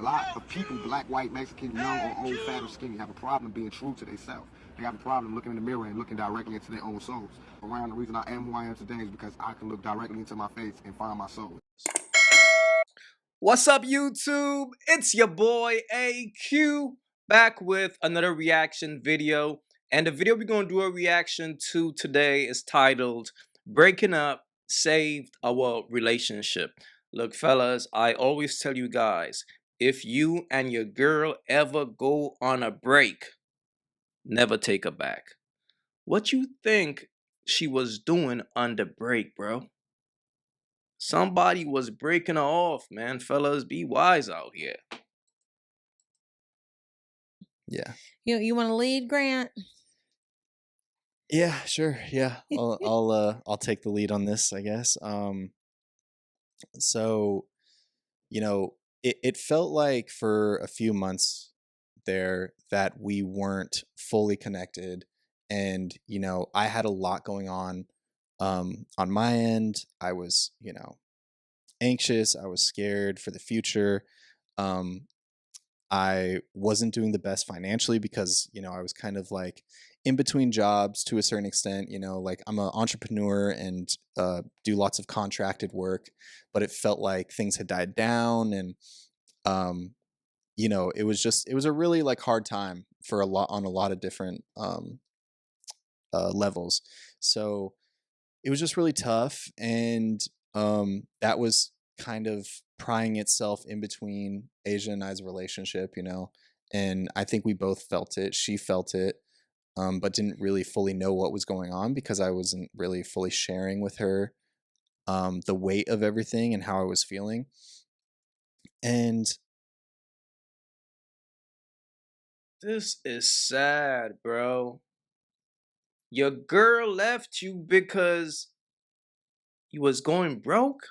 A lot of people, black, white, Mexican, young or old, fat or skinny, have a problem being true to themselves. They have a problem looking in the mirror and looking directly into their own souls. Around the reason I am who I am today is because I can look directly into my face and find my soul. What's up, YouTube? It's your boy AyeQ back with another reaction video. And the video we're going to do a reaction to today is titled Breaking Up Saved Our Relationship. Look, fellas, I always tell you guys, if you and your girl ever go on a break, never take her back. What you think she was doing on the break, bro? Somebody was breaking her off, man. Fellas, be wise out here. Yeah. You want to lead, Grant? Yeah, sure. Yeah. I'll take the lead on this, I guess. So, it felt like for a few months there that we weren't fully connected, and I had a lot going on my end. I was, anxious, I was scared for the future. I wasn't doing the best financially because, I was kind of like in between jobs to a certain extent, like I'm an entrepreneur and do lots of contracted work, but it felt like things had died down. And, it was a really like hard time for on a lot of different levels. So it was just really tough. And that was kind of prying itself in between Asia and I's relationship, and I think we both felt it. She felt it, but didn't really fully know what was going on because I wasn't really fully sharing with her the weight of everything and how I was feeling. And This is sad, bro. Your girl left you because you was going broke?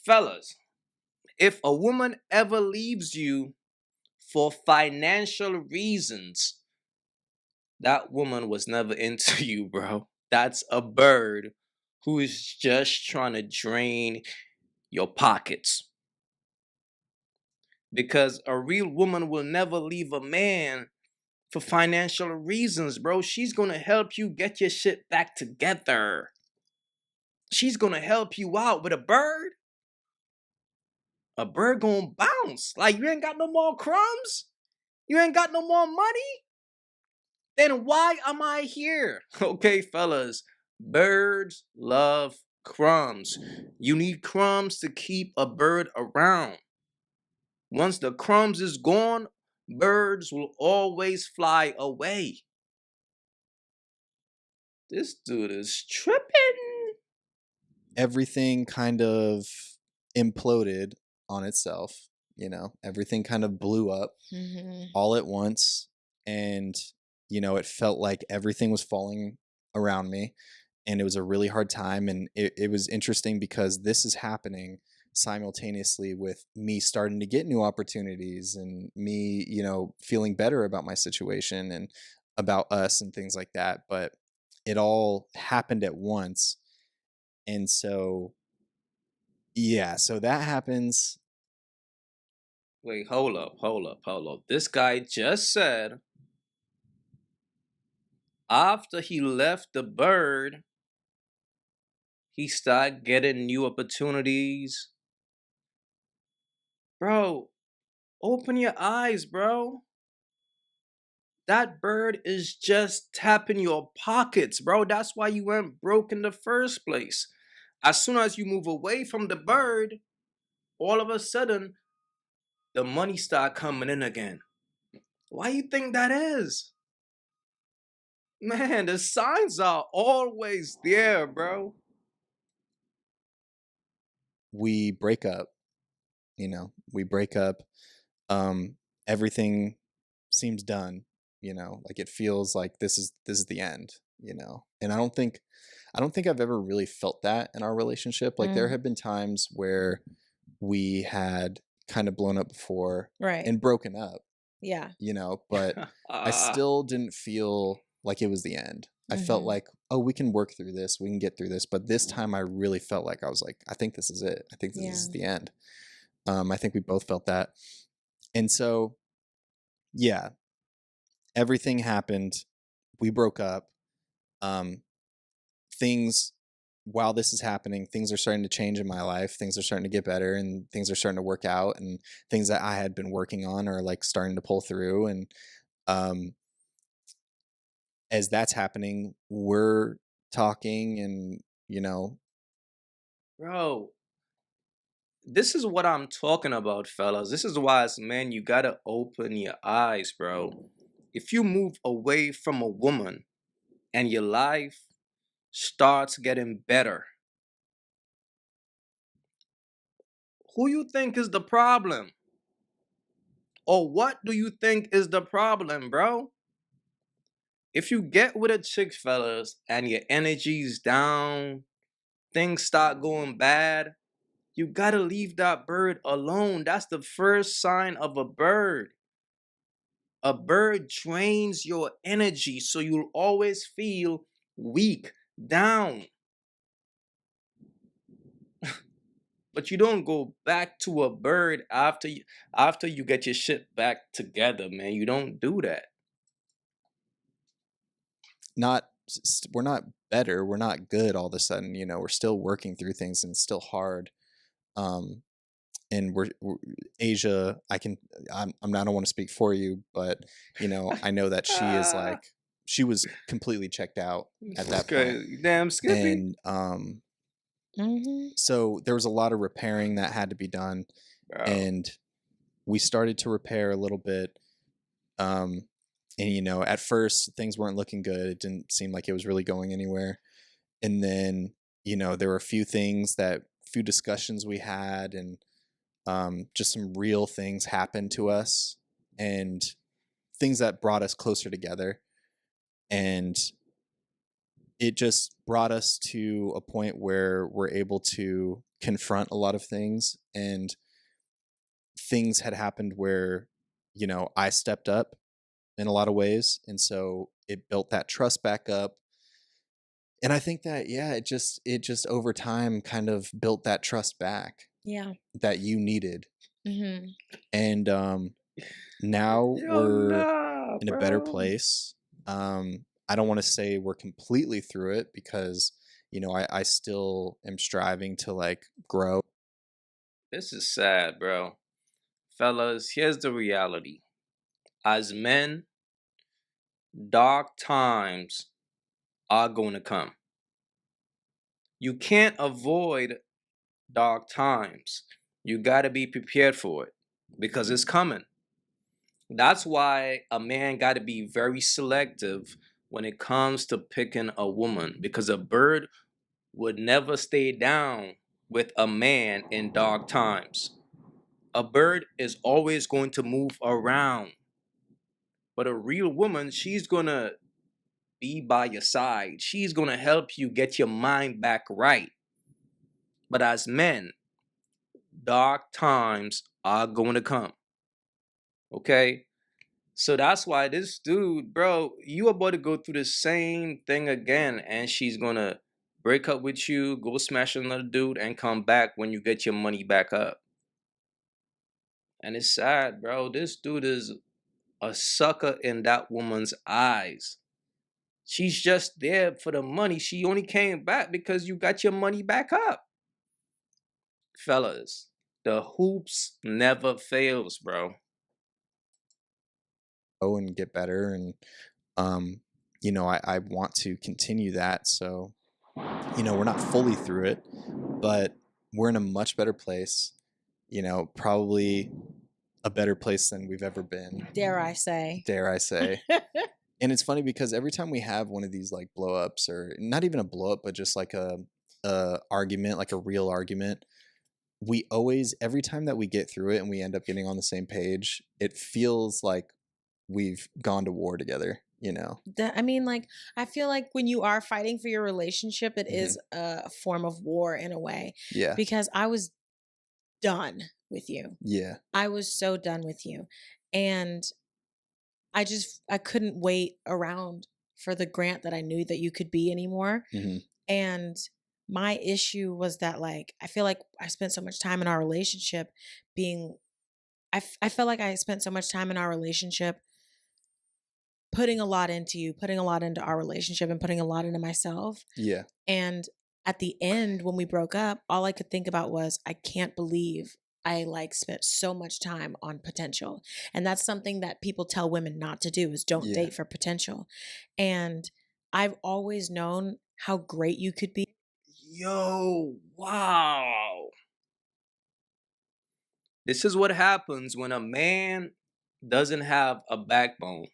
Fellas, if a woman ever leaves you for financial reasons, that woman was never into you, bro. That's a bird who is just trying to drain your pockets. Because a real woman will never leave a man for financial reasons, bro. She's gonna help you get your shit back together. She's gonna help you out. With a bird gonna bounce. Like, you ain't got no more crumbs? You ain't got no more money? Then why am I here? Okay, fellas, birds love crumbs. You need crumbs to keep a bird around. Once the crumbs is gone, birds will always fly away. This dude is tripping. everything kind of imploded on itself. Everything kind of blew up all at once. And, it felt like everything was falling around me. And it was a really hard time. And it was interesting because this is happening simultaneously with me starting to get new opportunities and me, feeling better about my situation and about us and things like that. But it all happened at once. And so, yeah, so that happens. Wait, hold up. This guy just said after he left the bird, he started getting new opportunities. Bro, open your eyes, bro. That bird is just tapping your pockets, bro. That's why you went broke in the first place. As soon as you move away from the bird, all of a sudden, the money start coming in again. Why you think that is? Man, the signs are always there, bro. We break up, we break up. Everything seems done, like it feels like this is the end, and I don't think I've ever really felt that in our relationship. Like there have been times where we had kind of blown up before, Right. and broken up, Yeah. but I still didn't feel like it was the end. I felt like, oh, we can work through this, we can get through this. But this time I really felt like I was like, I think this is it. I think this is the end. I think we both felt that. And so, yeah, everything happened. We broke up. Things, while this is happening, things are starting to change in my life. Things are starting to get better, and things are starting to work out, and things that I had been working on are like starting to pull through. And um, as that's happening, we're talking, and Bro, this is what I'm talking about, fellas. This is why, as men, you gotta open your eyes, bro. If you move away from a woman and your life starts getting better, who you think is the problem? Or what do you think is the problem, bro? If you get with a chick, fellas, and your energy's down, things start going bad, you gotta leave that bird alone. That's the first sign of a bird. A bird drains your energy, so you'll always feel weak, down. But you don't go back to a bird after you get your shit back together, man. You don't do that. we're not better. We're not good all of a sudden. We're still working through things, and it's still hard. Um, and we're Asia. I don't want to speak for you, but I know that she is like, she was completely checked out at that point. Okay, damn Skippy. And Mm-hmm. so there was a lot of repairing that had to be done, Bro. and we started to repair a little bit. And at first things weren't looking good. It didn't seem like it was really going anywhere. And then there were a few discussions we had, and just some real things happened to us, and things that brought us closer together. And it just brought us to a point where we're able to confront a lot of things. And things had happened where I stepped up in a lot of ways, and so it built that trust back up. And I think that it just over time kind of built that trust back Yeah. that you needed. Mm-hmm. And now Yo, we're nah, in a better bro. place. I don't want to say we're completely through it, because I still am striving to like grow. This is sad, bro. Fellas, here's the reality. As men, dark times are going to come. You can't avoid dark times. You got to be prepared for it because it's coming. That's why a man got to be very selective when it comes to picking a woman, because a bird would never stay down with a man in dark times. A bird is always going to move around. But a real woman, she's going to be by your side. She's going to help you get your mind back right. But as men, dark times are going to come. Okay? So that's why this dude, bro, you about to go through the same thing again, and she's going to break up with you, go smash another dude, and come back when you get your money back up. And it's sad, bro. This dude is a sucker in that woman's eyes. She's just there for the money. She only came back because you got your money back up. Fellas, the hoops never fails, bro. And get better. And I want to continue that. So we're not fully through it, but we're in a much better place. Probably a better place than we've ever been. Dare I say. And it's funny because every time we have one of these like blow ups, or not even a blow up, but just like a argument, like a real argument, we always, every time that we get through it and we end up getting on the same page, it feels like we've gone to war together. I mean, like, I feel like when you are fighting for your relationship, it is a form of war in a way. Yeah. Because I was done with you. Yeah. I was so done with you. And I couldn't wait around for the Grant that I knew that you could be anymore. Mm-hmm. And my issue was that, like, I feel like I spent so much time in our relationship being, I felt like I spent so much time in our relationship putting a lot into you, putting a lot into our relationship, and putting a lot into myself. Yeah. And at the end, when we broke up, all I could think about was, I can't believe I like spent so much time on potential. And that's something that people tell women not to do, is don't Yeah. date for potential. And I've always known how great you could be. Yo, wow. This is what happens when a man doesn't have a backbone.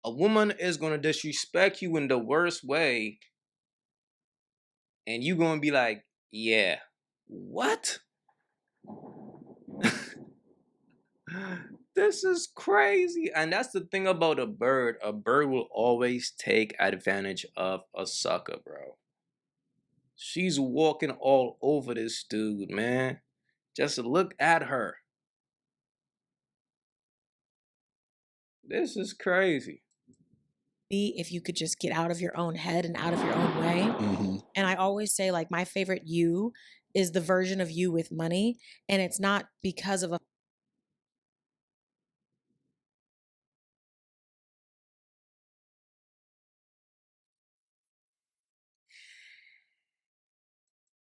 A woman is going to disrespect you in the worst way, and you going to be like, yeah, what? This is crazy. And that's the thing about a bird. A bird will always take advantage of a sucker, bro. She's walking all over this dude, man. Just look at her. This is crazy. If you could just get out of your own head and out of your own way. Mm-hmm. And I always say, like, my favorite you is the version of you with money. And it's not because of a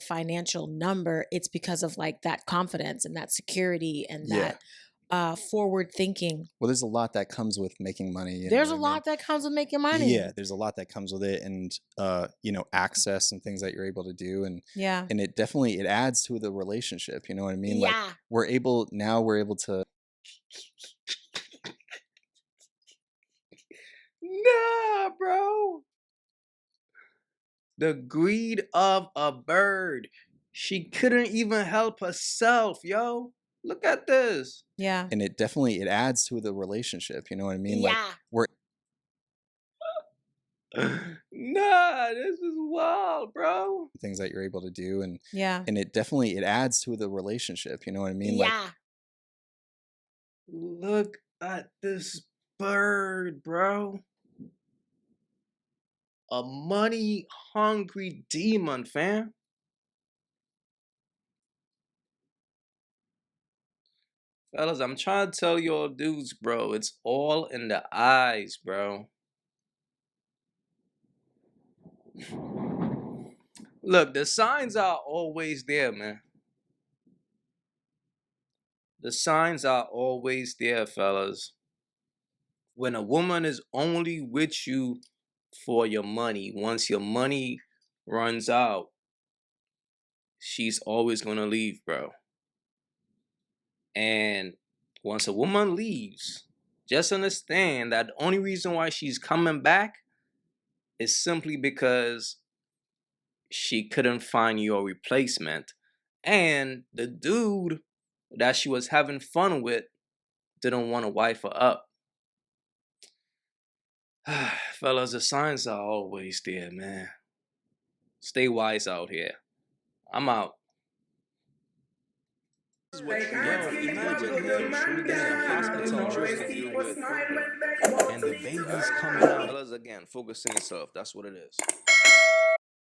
financial number. It's because of, like, that confidence and that security and Yeah. that forward thinking. Well, there's a lot that comes with making money. You know There's a what I mean? lot that comes with making money. Yeah, there's a lot that comes with it, and you know, access and things that you're able to do, and Yeah. it definitely it adds to the relationship. You know what I mean? Like Yeah. we're able to. Nah, bro. The greed of a bird. She couldn't even help herself, yo. Look at this. Yeah. And it definitely it adds to the relationship. You know what I mean? Like Yeah. we're Nah, this is wild, bro. things that you're able to do, and Yeah. it definitely it adds to the relationship. You know what I mean? Like Yeah. Look at this bird, bro. A money hungry demon, fam. Fellas, I'm trying to tell y'all dudes, bro, it's all in the eyes, bro. Look, the signs are always there, man. The signs are always there, fellas. When a woman is only with you for your money, once your money runs out, she's always gonna leave, bro. And once a woman leaves, just understand that the only reason why she's coming back is simply because she couldn't find your replacement. And the dude that she was having fun with didn't want to wife her up. Fellas, the signs are always there, man. Stay wise out here. I'm out. Yo, imagine him being in a hospital dealing with, and the baby's coming out. Fellas, again, focus on yourself. That's what it is.